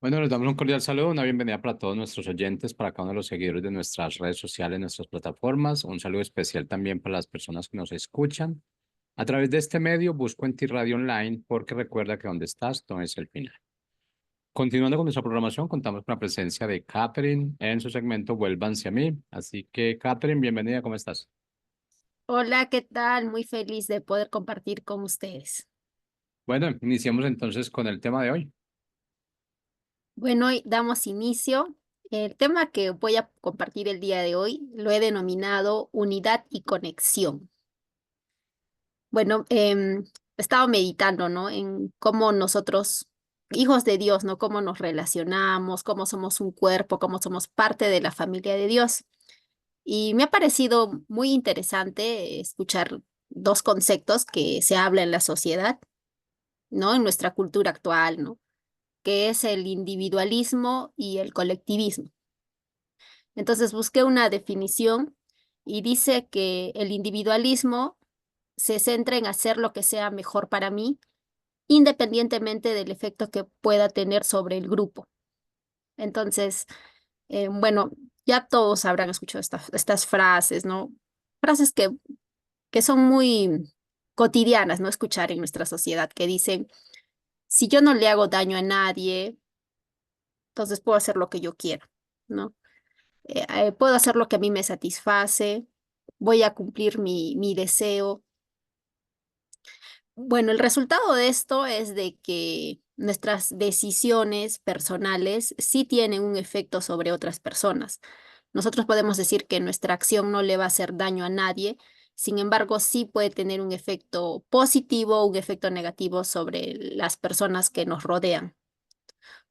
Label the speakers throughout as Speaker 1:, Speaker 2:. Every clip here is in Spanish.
Speaker 1: Bueno, les damos un cordial saludo, una bienvenida para todos nuestros oyentes, para cada uno de los seguidores de nuestras redes sociales, nuestras plataformas. Un saludo especial también para las personas que nos escuchan. A través de este medio, busco en ti Radio Online, porque recuerda que donde estás no es el final. Continuando con nuestra programación, contamos con la presencia de Catherine en su segmento Vuélvanse a mí. Así que, Catherine, bienvenida, ¿cómo estás?
Speaker 2: Hola, ¿qué tal? Muy feliz de poder compartir con ustedes.
Speaker 1: Bueno, iniciemos entonces con el tema de hoy.
Speaker 2: Bueno, hoy damos inicio. El tema que voy a compartir el día de hoy lo he denominado unidad y conexión. Bueno, he estado meditando, ¿no? En cómo nosotros, hijos de Dios, ¿no? Cómo nos relacionamos, cómo somos un cuerpo, cómo somos parte de la familia de Dios. Y me ha parecido muy interesante escuchar dos conceptos que se habla en la sociedad, ¿no? En nuestra cultura actual, ¿no? Que es el individualismo y el colectivismo. Entonces busqué una definición y dice que el individualismo se centra en hacer lo que sea mejor para mí, independientemente del efecto que pueda tener sobre el grupo. Entonces, bueno, ya todos habrán escuchado estas frases, ¿no? Frases que son muy cotidianas, ¿no? Escuchar en nuestra sociedad, que dicen, si yo no le hago daño a nadie, entonces puedo hacer lo que yo quiera, ¿no? Puedo hacer lo que a mí me satisface, voy a cumplir mi deseo. Bueno, el resultado de esto es de que nuestras decisiones personales sí tienen un efecto sobre otras personas. Nosotros podemos decir que nuestra acción no le va a hacer daño a nadie, sin embargo, sí puede tener un efecto positivo o un efecto negativo sobre las personas que nos rodean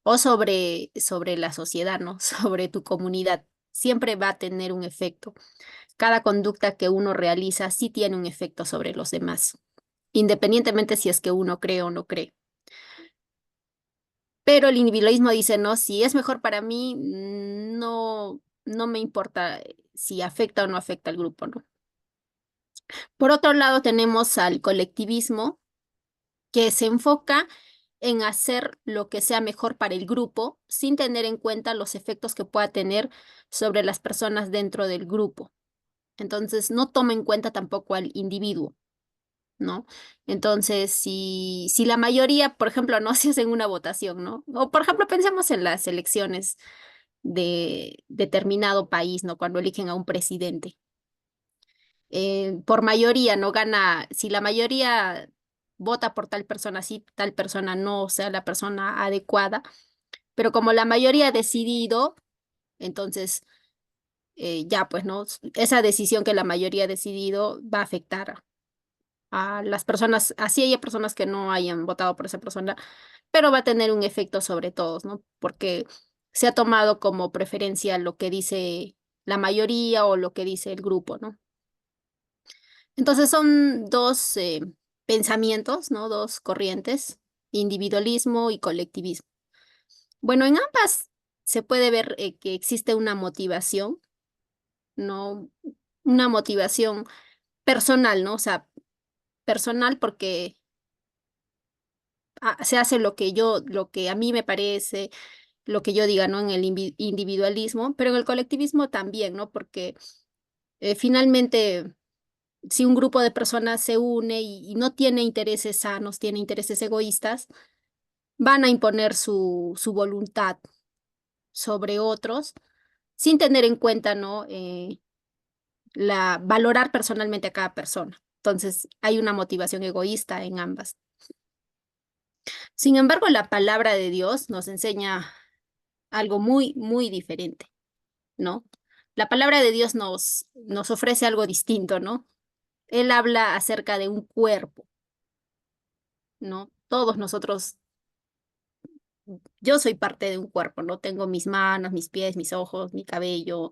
Speaker 2: o sobre la sociedad, ¿no? Sobre tu comunidad. Siempre va a tener un efecto. Cada conducta que uno realiza sí tiene un efecto sobre los demás, independientemente si es que uno cree o no cree. Pero el individualismo dice, no, si es mejor para mí, no me importa si afecta o no afecta al grupo, ¿no? Por otro lado, tenemos al colectivismo, que se enfoca en hacer lo que sea mejor para el grupo, sin tener en cuenta los efectos que pueda tener sobre las personas dentro del grupo. Entonces, no toma en cuenta tampoco al individuo, ¿no? Entonces, si la mayoría, por ejemplo, no se hacen una votación, ¿no? O, por ejemplo, pensemos en las elecciones de determinado país, ¿no? Cuando eligen a un presidente. Por mayoría, no gana, si la mayoría vota por tal persona, si tal persona no sea la persona adecuada, pero como la mayoría ha decidido, entonces ya, pues, ¿no? Esa decisión que la mayoría ha decidido va a afectar a las personas, así haya personas que no hayan votado por esa persona, pero va a tener un efecto sobre todos, ¿no? Porque se ha tomado como preferencia lo que dice la mayoría o lo que dice el grupo, ¿no? Entonces son dos pensamientos, ¿no? Dos corrientes, individualismo y colectivismo. Bueno, en ambas se puede ver que existe una motivación, ¿no? Una motivación personal, ¿no? O sea, personal porque se hace lo que a mí me parece, lo que yo diga, ¿no? En el individualismo, pero en el colectivismo también, ¿no? Porque finalmente, si un grupo de personas se une y no tiene intereses sanos, tiene intereses egoístas, van a imponer su voluntad sobre otros sin tener en cuenta, ¿no? Valorar personalmente a cada persona. Entonces, hay una motivación egoísta en ambas. Sin embargo, la palabra de Dios nos enseña algo muy, muy diferente, ¿no? La palabra de Dios nos ofrece algo distinto, ¿no? Él habla acerca de un cuerpo, ¿no? Todos nosotros, yo soy parte de un cuerpo, ¿no? Tengo mis manos, mis pies, mis ojos, mi cabello,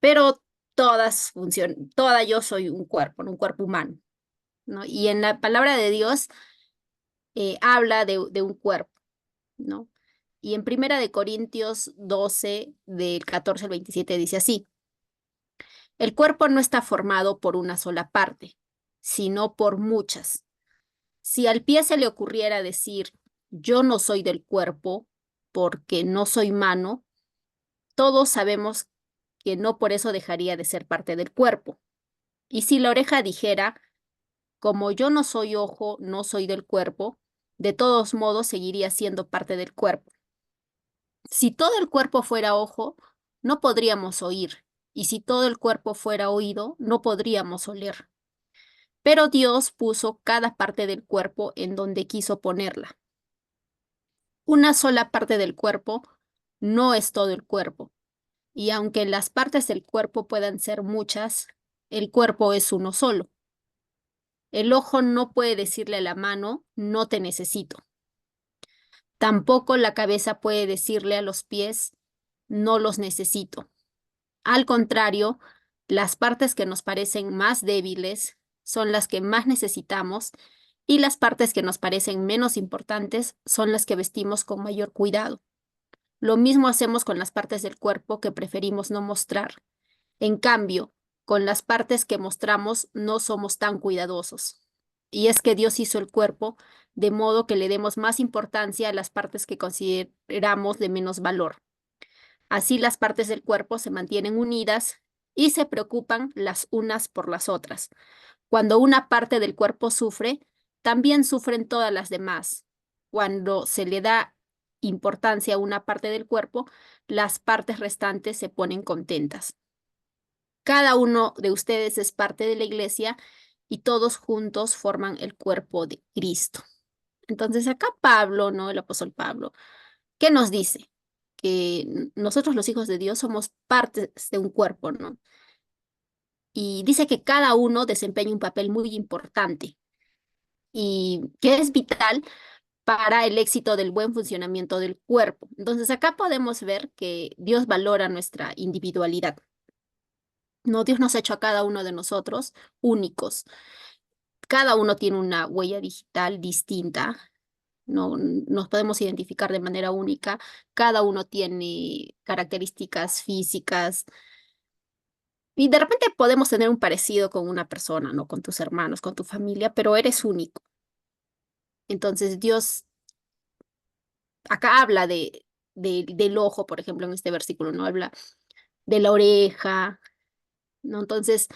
Speaker 2: pero todas funcionan, toda yo soy un cuerpo, ¿no? Un cuerpo humano, ¿no? Y en la palabra de Dios habla de un cuerpo, ¿no? Y en Primera de Corintios 12, del 14 al 27, dice así: el cuerpo no está formado por una sola parte, sino por muchas. Si al pie se le ocurriera decir, yo no soy del cuerpo, porque no soy mano, todos sabemos que no por eso dejaría de ser parte del cuerpo. Y si la oreja dijera, como yo no soy ojo, no soy del cuerpo, de todos modos seguiría siendo parte del cuerpo. Si todo el cuerpo fuera ojo, no podríamos oír. Y si todo el cuerpo fuera oído, no podríamos oler. Pero Dios puso cada parte del cuerpo en donde quiso ponerla. Una sola parte del cuerpo no es todo el cuerpo. Y aunque las partes del cuerpo puedan ser muchas, el cuerpo es uno solo. El ojo no puede decirle a la mano, no te necesito. Tampoco la cabeza puede decirle a los pies, no los necesito. Al contrario, las partes que nos parecen más débiles son las que más necesitamos y las partes que nos parecen menos importantes son las que vestimos con mayor cuidado. Lo mismo hacemos con las partes del cuerpo que preferimos no mostrar. En cambio, con las partes que mostramos no somos tan cuidadosos. Y es que Dios hizo el cuerpo de modo que le demos más importancia a las partes que consideramos de menos valor. Así las partes del cuerpo se mantienen unidas y se preocupan las unas por las otras. Cuando una parte del cuerpo sufre, también sufren todas las demás. Cuando se le da importancia a una parte del cuerpo, las partes restantes se ponen contentas. Cada uno de ustedes es parte de la iglesia y todos juntos forman el cuerpo de Cristo. Entonces acá Pablo, ¿no? El apóstol Pablo, ¿qué nos dice? Que nosotros los hijos de Dios somos partes de un cuerpo, ¿no? Y dice que cada uno desempeña un papel muy importante y que es vital para el éxito del buen funcionamiento del cuerpo. Entonces acá podemos ver que Dios valora nuestra individualidad. No, Dios nos ha hecho a cada uno de nosotros únicos. Cada uno tiene una huella digital distinta. No nos podemos identificar de manera única. Cada uno tiene características físicas y de repente podemos tener un parecido con una persona, ¿no? Con tus hermanos, con tu familia, pero eres único. Entonces Dios acá habla del ojo, por ejemplo, en este versículo, ¿no? Habla de la oreja, ¿no? Entonces,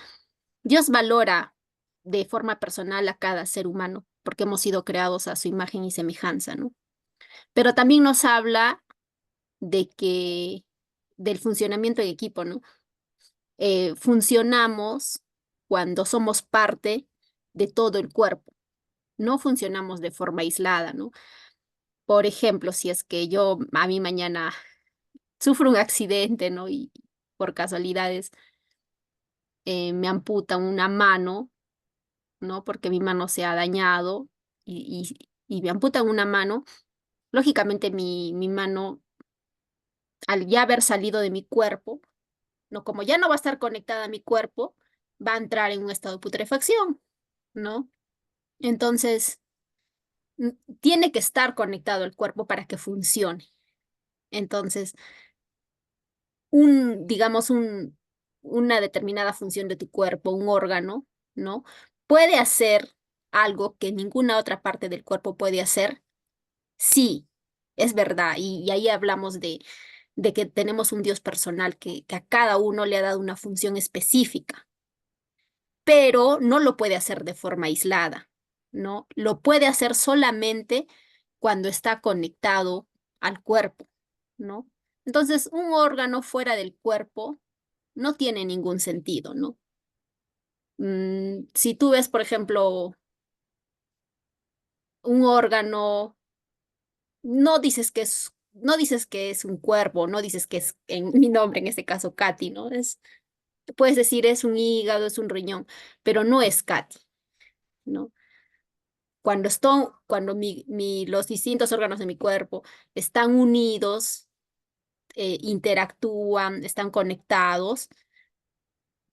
Speaker 2: Dios valora de forma personal a cada ser humano, porque hemos sido creados a su imagen y semejanza, ¿no? Pero también nos habla de que del funcionamiento en equipo, ¿no? Funcionamos cuando somos parte de todo el cuerpo, no funcionamos de forma aislada, ¿no? Por ejemplo, si es que yo a mí mañana sufro un accidente, ¿no? Y por casualidades me amputan una mano, ¿no? Porque mi mano se ha dañado y me amputan una mano, lógicamente mi mano, al ya haber salido de mi cuerpo, ¿no? Como ya no va a estar conectada a mi cuerpo, va a entrar en un estado de putrefacción, ¿no? Entonces, tiene que estar conectado el cuerpo para que funcione. Entonces, digamos, una determinada función de tu cuerpo, un órgano, ¿no? Puede hacer algo que ninguna otra parte del cuerpo puede hacer. Sí, es verdad. Y ahí hablamos de que tenemos un Dios personal que a cada uno le ha dado una función específica, pero no lo puede hacer de forma aislada, ¿no? Lo puede hacer solamente cuando está conectado al cuerpo, ¿no? Entonces, un órgano fuera del cuerpo no tiene ningún sentido, ¿no? Si tú ves, por ejemplo, un órgano, no dices que es un cuerpo, no dices que es, en mi nombre, en este caso, Katy, ¿no? Puedes decir es un hígado, es un riñón, pero no es Katy, ¿no? Cuando los distintos órganos de mi cuerpo están unidos, interactúan, están conectados,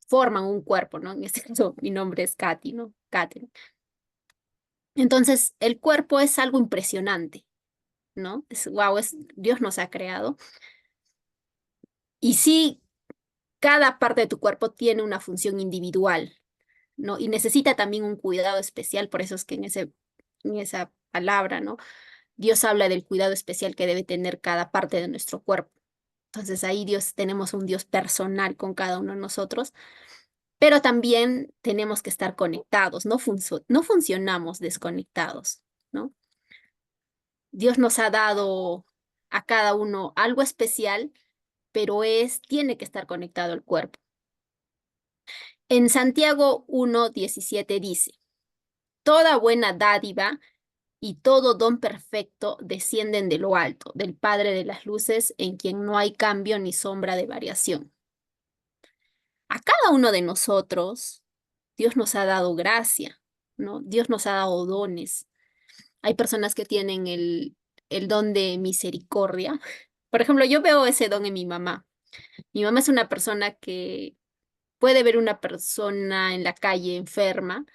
Speaker 2: forman un cuerpo, ¿no? En este caso, mi nombre es Katy, ¿no? Katherine. Entonces, el cuerpo es algo impresionante, ¿no? Wow, Dios nos ha creado. Y sí, cada parte de tu cuerpo tiene una función individual, ¿no? Y necesita también un cuidado especial, por eso es que en esa palabra, ¿no? Dios habla del cuidado especial que debe tener cada parte de nuestro cuerpo. Entonces ahí tenemos un Dios personal con cada uno de nosotros, pero también tenemos que estar conectados, no funcionamos desconectados, ¿no? Dios nos ha dado a cada uno algo especial, pero tiene que estar conectado al cuerpo. En Santiago 1:17 dice, toda buena dádiva y todo don perfecto descienden de lo alto, del Padre de las luces, en quien no hay cambio ni sombra de variación. A cada uno de nosotros, Dios nos ha dado gracia, ¿no? Dios nos ha dado dones. Hay personas que tienen el don de misericordia. Por ejemplo, yo veo ese don en mi mamá. Mi mamá es una persona que puede ver una persona en la calle enferma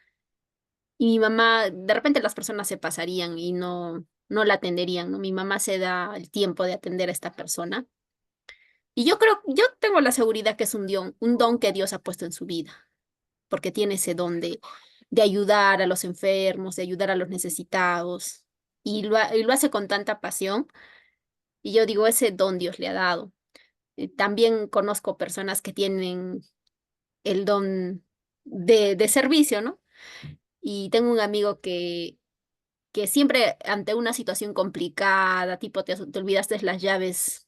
Speaker 2: y mi mamá, de repente las personas se pasarían y no la atenderían, ¿no? Mi mamá se da el tiempo de atender a esta persona. Y yo tengo la seguridad que es un don que Dios ha puesto en su vida, porque tiene ese don de ayudar a los enfermos, de ayudar a los necesitados, y lo hace con tanta pasión. Y yo digo, ese don Dios le ha dado. También conozco personas que tienen el don de servicio, ¿no? Y tengo un amigo que siempre ante una situación complicada, tipo te olvidaste las llaves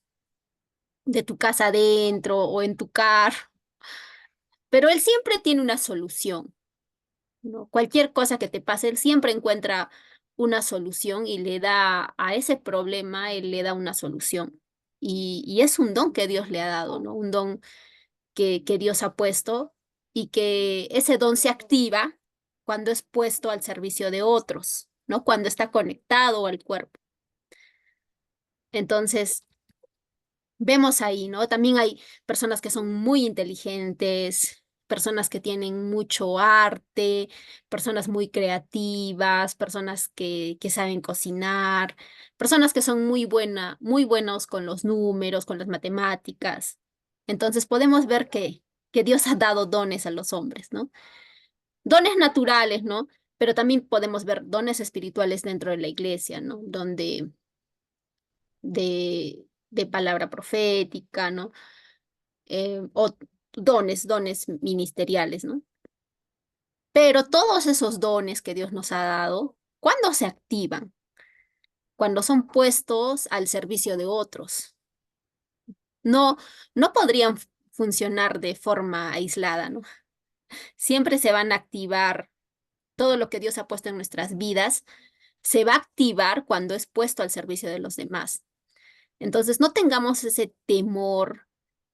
Speaker 2: de tu casa adentro o en tu carro, pero él siempre tiene una solución, ¿no? Cualquier cosa que te pase, él siempre encuentra una solución y le da a ese problema, él le da una solución. Y es un don que Dios le ha dado, ¿no? Un don que Dios ha puesto y que ese don se activa cuando es puesto al servicio de otros, ¿no? Cuando está conectado al cuerpo. Entonces, vemos ahí, ¿no? También hay personas que son muy inteligentes, personas que tienen mucho arte, personas muy creativas, personas que saben cocinar, personas que son muy buenos con los números, con las matemáticas. Entonces podemos ver que Dios ha dado dones a los hombres, ¿no? Dones naturales, ¿no? Pero también podemos ver dones espirituales dentro de la iglesia, ¿no? Donde de palabra profética, ¿no? O dones ministeriales, ¿no? Pero todos esos dones que Dios nos ha dado, ¿cuándo se activan? Cuando son puestos al servicio de otros. No, no podrían funcionar de forma aislada, ¿no? Siempre se van a activar todo lo que Dios ha puesto en nuestras vidas, se va a activar cuando es puesto al servicio de los demás. Entonces, no tengamos ese temor,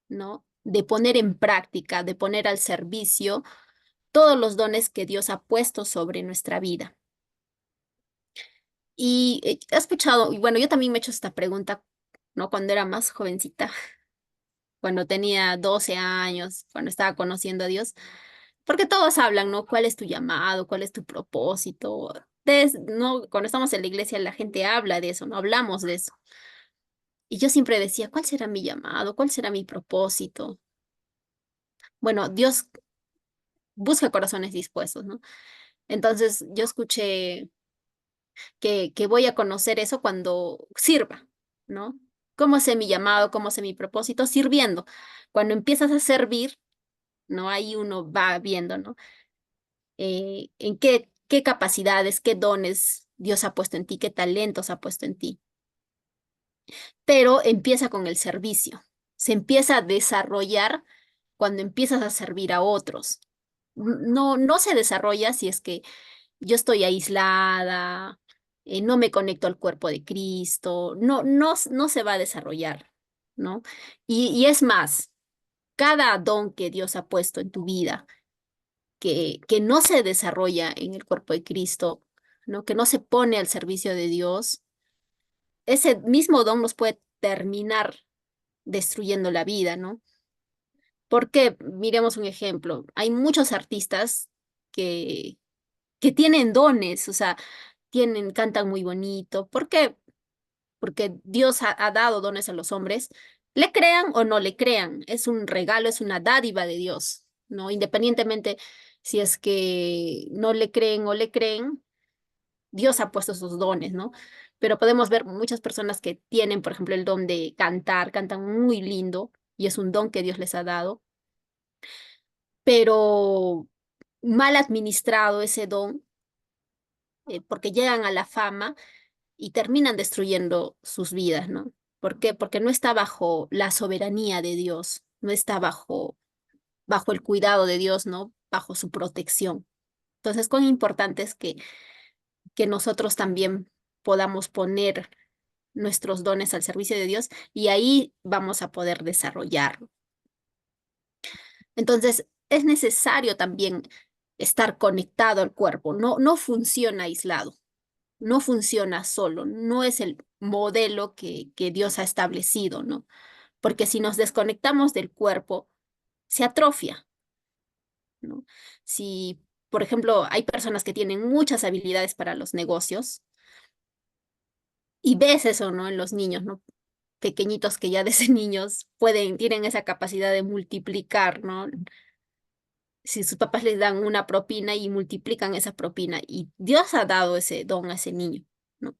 Speaker 2: ¿no? De poner en práctica, de poner al servicio todos los dones que Dios ha puesto sobre nuestra vida. Y he escuchado, y bueno, yo también me he hecho esta pregunta, ¿no? Cuando era más jovencita, cuando tenía 12 años, cuando estaba conociendo a Dios, porque todos hablan, ¿no? ¿Cuál es tu llamado? ¿Cuál es tu propósito? ¿No? Cuando estamos en la iglesia, la gente habla de eso, ¿no? Hablamos de eso. Y yo siempre decía, ¿cuál será mi llamado? ¿Cuál será mi propósito? Bueno, Dios busca corazones dispuestos, ¿no? Entonces yo escuché que voy a conocer eso cuando sirva, ¿no? ¿Cómo sé mi llamado? ¿Cómo sé mi propósito? Sirviendo. Cuando empiezas a servir, ¿no? Ahí uno va viendo, ¿no? En qué capacidades, qué dones Dios ha puesto en ti, qué talentos ha puesto en ti. Pero empieza con el servicio. Se empieza a desarrollar cuando empiezas a servir a otros. No se desarrolla si es que yo estoy aislada, no me conecto al cuerpo de Cristo, no se va a desarrollar, ¿no? Y es más, cada don que Dios ha puesto en tu vida, que no se desarrolla en el cuerpo de Cristo, ¿no? Que no se pone al servicio de Dios, ese mismo don nos puede terminar destruyendo la vida, ¿no? Porque, miremos un ejemplo, hay muchos artistas que, que tienen dones, o sea, cantan muy bonito. ¿Por qué? Porque Dios ha dado dones a los hombres, le crean o no le crean, es un regalo, es una dádiva de Dios, ¿no? Independientemente si es que no le creen o le creen, Dios ha puesto esos dones, ¿no? Pero podemos ver muchas personas que tienen, por ejemplo, el don de cantar, cantan muy lindo y es un don que Dios les ha dado, pero mal administrado ese don, porque llegan a la fama y terminan destruyendo sus vidas, ¿no? ¿Por qué? Porque no está bajo la soberanía de Dios, no está bajo el cuidado de Dios, ¿no? Bajo su protección. Entonces, cuán importante es que nosotros también podamos poner nuestros dones al servicio de Dios y ahí vamos a poder desarrollarlo. Entonces, es necesario también estar conectado al cuerpo, no funciona aislado, no funciona solo, no es el modelo que Dios ha establecido, ¿no? Porque si nos desconectamos del cuerpo, se atrofia, ¿no? Si, por ejemplo, hay personas que tienen muchas habilidades para los negocios y ves eso, ¿no? En los niños, ¿no? Pequeñitos que ya desde niños tienen esa capacidad de multiplicar, ¿no? Si sus papás les dan una propina y multiplican esa propina y Dios ha dado ese don a ese niño, ¿no?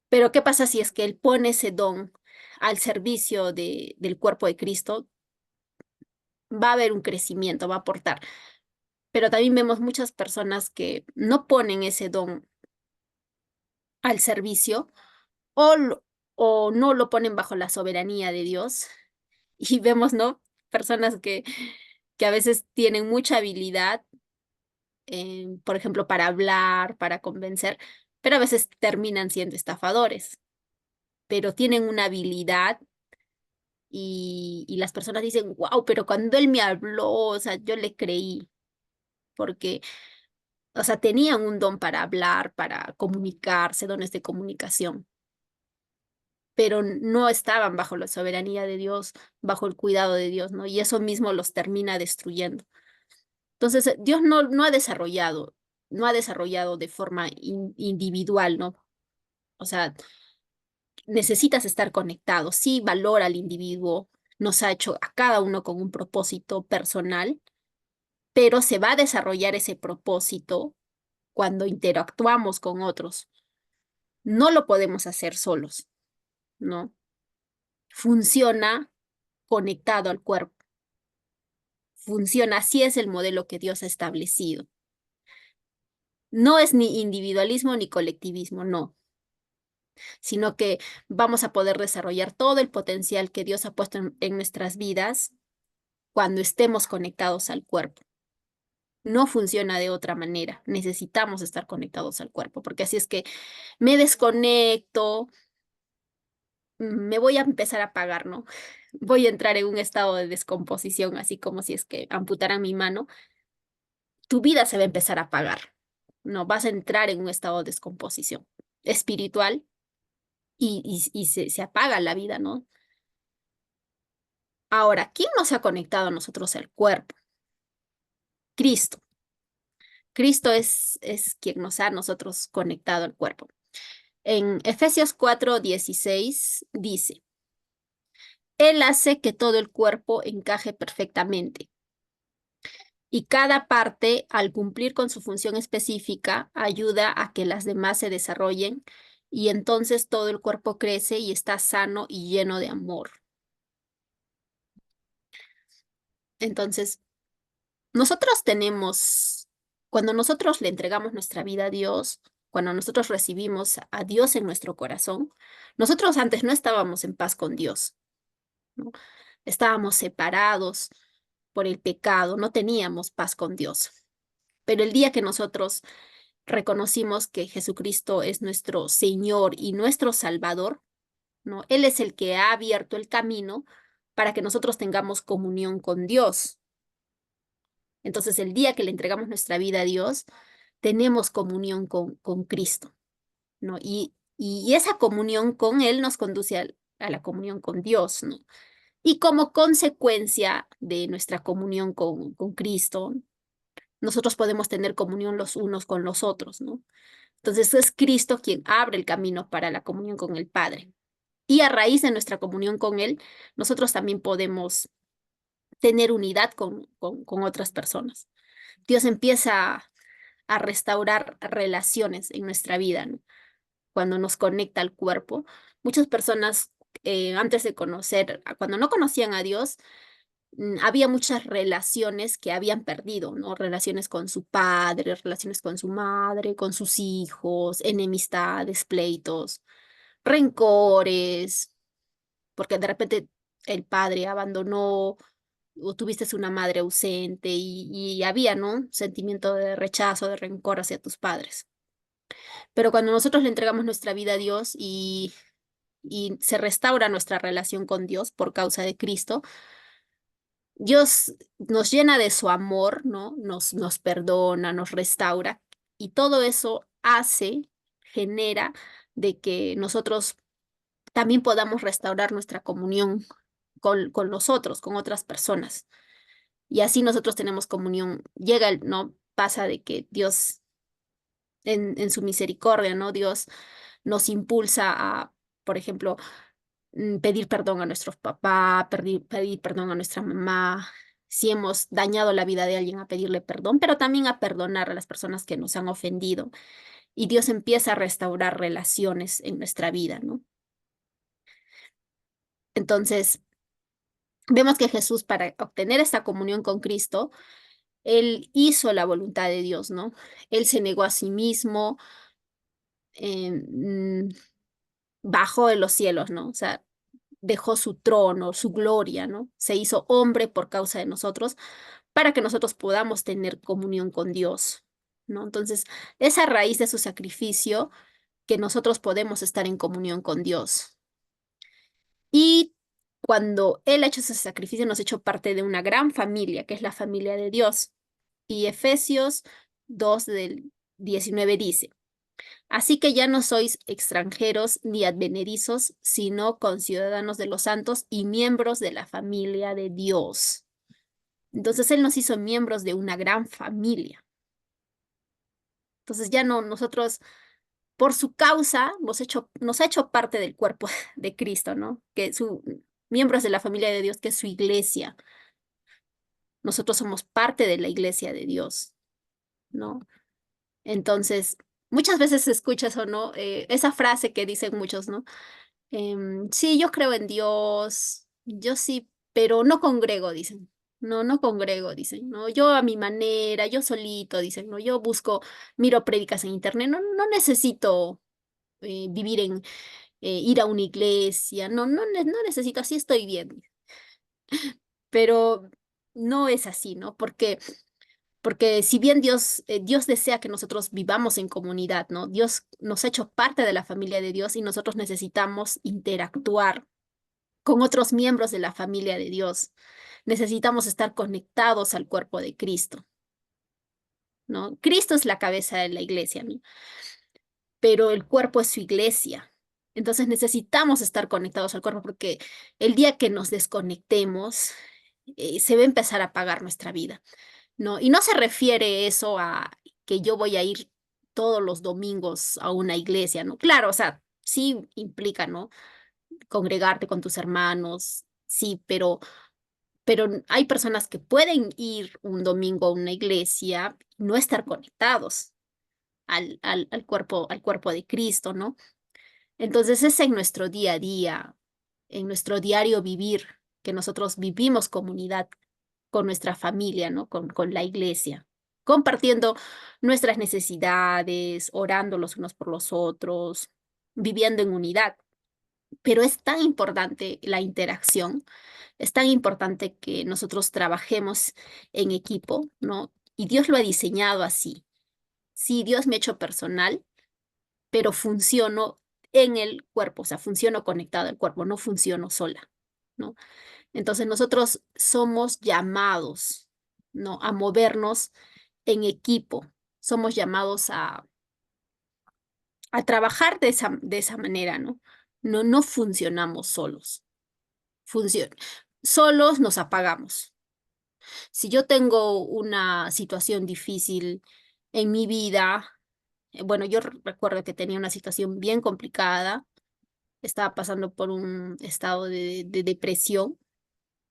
Speaker 2: Pero ¿qué pasa si es que él pone ese don al servicio del cuerpo de Cristo? Va a haber un crecimiento, va a aportar. Pero también vemos muchas personas que no ponen ese don al servicio o no lo ponen bajo la soberanía de Dios. Y vemos, ¿no? Personas que a veces tienen mucha habilidad, por ejemplo, para hablar, para convencer, pero a veces terminan siendo estafadores, pero tienen una habilidad y las personas dicen, wow, pero cuando él me habló, o sea, yo le creí, porque, o sea, tenían un don para hablar, para comunicarse, dones de comunicación, pero no estaban bajo la soberanía de Dios, bajo el cuidado de Dios, ¿no? Y eso mismo los termina destruyendo. Entonces, Dios no ha desarrollado de forma individual, ¿no? O sea, necesitas estar conectado. Sí, valora al individuo, nos ha hecho a cada uno con un propósito personal, pero se va a desarrollar ese propósito cuando interactuamos con otros. No lo podemos hacer solos, ¿no? Funciona conectado al cuerpo. Funciona, así es el modelo que Dios ha establecido. No es ni individualismo ni colectivismo, no, sino que vamos a poder desarrollar todo el potencial que Dios ha puesto en nuestras vidas cuando estemos conectados al cuerpo. No funciona de otra manera. Necesitamos estar conectados al cuerpo, porque así es que me desconecto, me voy a empezar a apagar, ¿no? Voy a entrar en un estado de descomposición, así como si es que amputaran mi mano. Tu vida se va a empezar a apagar, ¿no? Vas a entrar en un estado de descomposición espiritual y se apaga la vida, ¿no? Ahora, ¿quién nos ha conectado a nosotros al cuerpo? Cristo. Cristo es quien nos ha a nosotros conectado al cuerpo. En Efesios 4:16 dice, Él hace que todo el cuerpo encaje perfectamente y cada parte, al cumplir con su función específica, ayuda a que las demás se desarrollen y entonces todo el cuerpo crece y está sano y lleno de amor. Entonces, nosotros cuando nosotros le entregamos nuestra vida a Dios, cuando nosotros recibimos a Dios en nuestro corazón, nosotros antes no estábamos en paz con Dios, ¿no? Estábamos separados por el pecado, no teníamos paz con Dios. Pero el día que nosotros reconocimos que Jesucristo es nuestro Señor y nuestro Salvador, ¿no? Él es el que ha abierto el camino para que nosotros tengamos comunión con Dios. Entonces, el día que le entregamos nuestra vida a Dios, tenemos comunión con Cristo, ¿no? Y esa comunión con Él nos conduce a la comunión con Dios, ¿no? Y como consecuencia de nuestra comunión con Cristo, nosotros podemos tener comunión los unos con los otros, ¿no? Entonces es Cristo quien abre el camino para la comunión con el Padre. Y a raíz de nuestra comunión con Él, nosotros también podemos tener unidad con otras personas. Dios empieza a restaurar relaciones en nuestra vida, ¿no? Cuando nos conecta al cuerpo. Muchas personas, antes de conocer, cuando no conocían a Dios, había muchas relaciones que habían perdido, ¿no? Relaciones con su padre, relaciones con su madre, con sus hijos, enemistades, pleitos, rencores, porque de repente el padre abandonó o tuviste una madre ausente y había, ¿no? Sentimiento de rechazo, de rencor hacia tus padres. Pero cuando nosotros le entregamos nuestra vida a Dios y se restaura nuestra relación con Dios por causa de Cristo, Dios nos llena de su amor, ¿no? Nos perdona, nos restaura y todo eso genera de que nosotros también podamos restaurar nuestra comunión con los otros, con otras personas. Y así nosotros tenemos comunión. ¿No? Pasa de que Dios en su misericordia, ¿no? Dios nos impulsa a, por ejemplo, pedir perdón a nuestros papás, pedir perdón a nuestra mamá, si hemos dañado la vida de alguien, a pedirle perdón, pero también a perdonar a las personas que nos han ofendido. Y Dios empieza a restaurar relaciones en nuestra vida, ¿no? Entonces, vemos que Jesús, para obtener esta comunión con Cristo, él hizo la voluntad de Dios, ¿no? Él se negó a sí mismo, bajó de los cielos, ¿no? O sea, dejó su trono, su gloria, ¿no? Se hizo hombre por causa de nosotros, para que nosotros podamos tener comunión con Dios, ¿no? Entonces, esa raíz de su sacrificio, que nosotros podemos estar en comunión con Dios. Y cuando Él ha hecho ese sacrificio, nos ha hecho parte de una gran familia, que es la familia de Dios. Y Efesios 2 del 19 dice: así que ya no sois extranjeros ni advenedizos, sino conciudadanos de los santos y miembros de la familia de Dios. Entonces Él nos hizo miembros de una gran familia. Entonces ya no, nosotros, por su causa, nos ha hecho parte del cuerpo de Cristo, ¿no? Miembros de la familia de Dios, que es su iglesia. Nosotros somos parte de la iglesia de Dios, ¿no? Entonces, muchas veces escuchas o no, esa frase que dicen muchos, ¿no? Sí, yo creo en Dios, yo sí, pero no congrego, dicen. No, no congrego, dicen. No, yo a mi manera, yo solito, dicen. No, yo miro prédicas en internet. No, no necesito ir a una iglesia. No, no necesito, así estoy bien. Pero no es así, ¿no? Porque si bien Dios desea que nosotros vivamos en comunidad, ¿no? Dios nos ha hecho parte de la familia de Dios y nosotros necesitamos interactuar con otros miembros de la familia de Dios. Necesitamos estar conectados al cuerpo de Cristo, ¿no? Cristo es la cabeza de la iglesia, ¿no? Pero el cuerpo es su iglesia. Entonces necesitamos estar conectados al cuerpo porque el día que nos desconectemos, se va a empezar a apagar nuestra vida, ¿no? Y no se refiere eso a que yo voy a ir todos los domingos a una iglesia, ¿no? Claro, o sea, sí implica, ¿no? Congregarte con tus hermanos, sí, pero hay personas que pueden ir un domingo a una iglesia y no estar conectados al cuerpo de Cristo, ¿no? Entonces es en nuestro día a día, en nuestro diario vivir, que nosotros vivimos comunidad con nuestra familia, ¿no? Con la iglesia, compartiendo nuestras necesidades, orando los unos por los otros, viviendo en unidad. Pero es tan importante la interacción, es tan importante que nosotros trabajemos en equipo, ¿no? Y Dios lo ha diseñado así. Sí, Dios me ha hecho personal, pero funciono en el cuerpo, o sea, funciono conectado al cuerpo, no funciono sola, ¿no? Entonces nosotros somos llamados, ¿no? A movernos en equipo, somos llamados a trabajar de esa manera, ¿no? No, no funcionamos solos. Funciona. Solos nos apagamos. Si yo tengo una situación difícil en mi vida, bueno, yo recuerdo que tenía una situación bien complicada, estaba pasando por un estado de depresión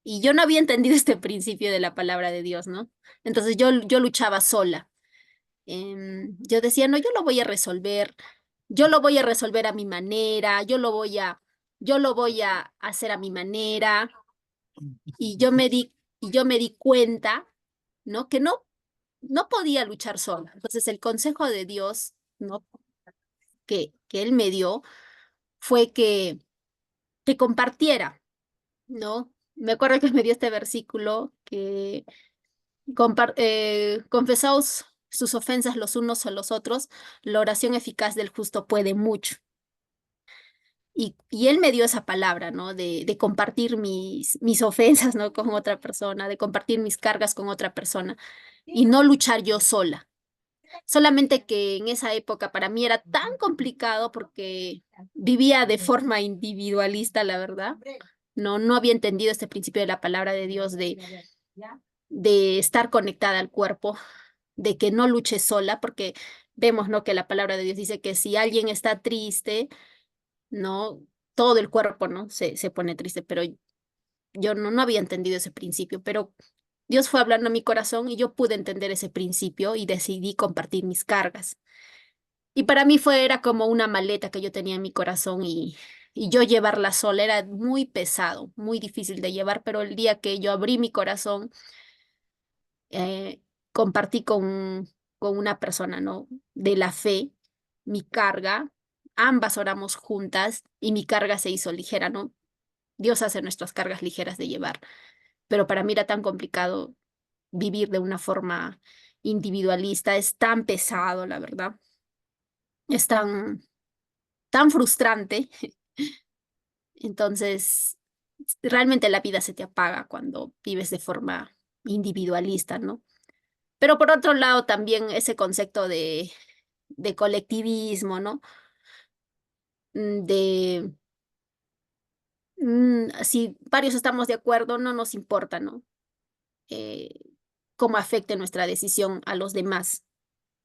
Speaker 2: y yo no había entendido este principio de la palabra de Dios, ¿no? Entonces yo luchaba sola yo decía, no, yo lo voy a resolver a mi manera, yo lo voy a hacer a mi manera, y yo me di cuenta, ¿no? Que no podía luchar sola. Entonces el consejo de Dios, ¿no? Que Él me dio fue que compartiera, ¿no? Me acuerdo que me dio este versículo que confesaos sus ofensas los unos a los otros, la oración eficaz del justo puede mucho. Y él me dio esa palabra, ¿no? De compartir mis ofensas, ¿no? Con otra persona, de compartir mis cargas con otra persona y no luchar yo sola. Solamente que en esa época para mí era tan complicado porque vivía de forma individualista, la verdad. No había entendido este principio de la palabra de Dios de estar conectada al cuerpo, de que no luche sola, porque vemos, ¿no? Que la palabra de Dios dice que si alguien está triste, ¿no? Todo el cuerpo, ¿no? Se pone triste, pero yo no había entendido ese principio, pero Dios fue hablando a mi corazón y yo pude entender ese principio y decidí compartir mis cargas. Y para mí era como una maleta que yo tenía en mi corazón y yo llevarla sola era muy pesado, muy difícil de llevar, pero el día que yo abrí mi corazón, compartí con una persona, ¿no? De la fe, mi carga, ambas oramos juntas y mi carga se hizo ligera, ¿no? Dios hace nuestras cargas ligeras de llevar, pero para mí era tan complicado vivir de una forma individualista, es tan pesado, la verdad, es tan frustrante. Entonces, realmente la vida se te apaga cuando vives de forma individualista, ¿no? Pero por otro lado, también ese concepto de colectivismo, ¿no? Si varios estamos de acuerdo, no nos importa, ¿no? Eh, cómo afecte nuestra decisión a los demás,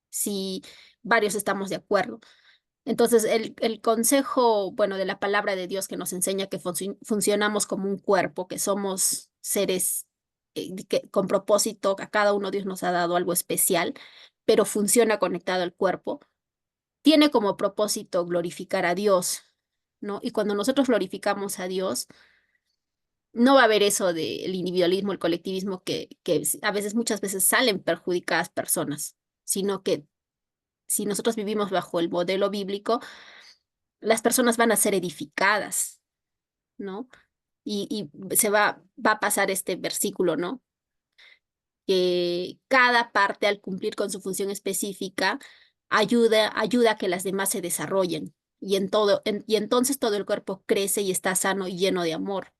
Speaker 2: si varios estamos de acuerdo. Entonces, el consejo, bueno, de la palabra de Dios que nos enseña que funcionamos como un cuerpo, que somos seres con propósito, a cada uno Dios nos ha dado algo especial, pero funciona conectado al cuerpo, tiene como propósito glorificar a Dios, ¿no? Y cuando nosotros glorificamos a Dios, no va a haber eso del individualismo, el colectivismo, que a veces, muchas veces salen perjudicadas personas, sino que si nosotros vivimos bajo el modelo bíblico, las personas van a ser edificadas, ¿no? Y va a pasar este versículo, ¿no? Que cada parte al cumplir con su función específica ayuda a que las demás se desarrollen y entonces todo el cuerpo crece y está sano y lleno de amor.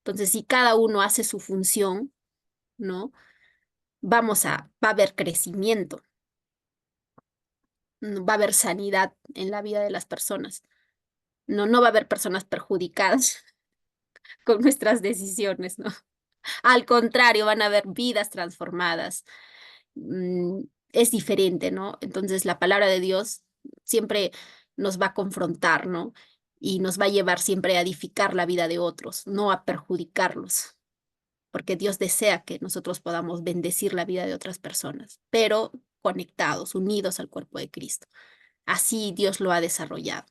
Speaker 2: Entonces, si cada uno hace su función, ¿no? Va a haber crecimiento, va a haber sanidad en la vida de las personas. No va a haber personas perjudicadas con nuestras decisiones, ¿no? Al contrario, van a haber vidas transformadas. Mm, es diferente, ¿no? Entonces la palabra de Dios siempre nos va a confrontar, ¿no? Y nos va a llevar siempre a edificar la vida de otros, no a perjudicarlos, porque Dios desea que nosotros podamos bendecir la vida de otras personas, pero conectados, unidos al cuerpo de Cristo. Así Dios lo ha desarrollado.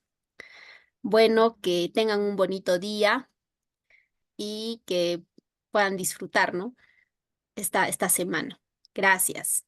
Speaker 2: Bueno, que tengan un bonito día y que puedan disfrutar, ¿no? Esta semana. Gracias.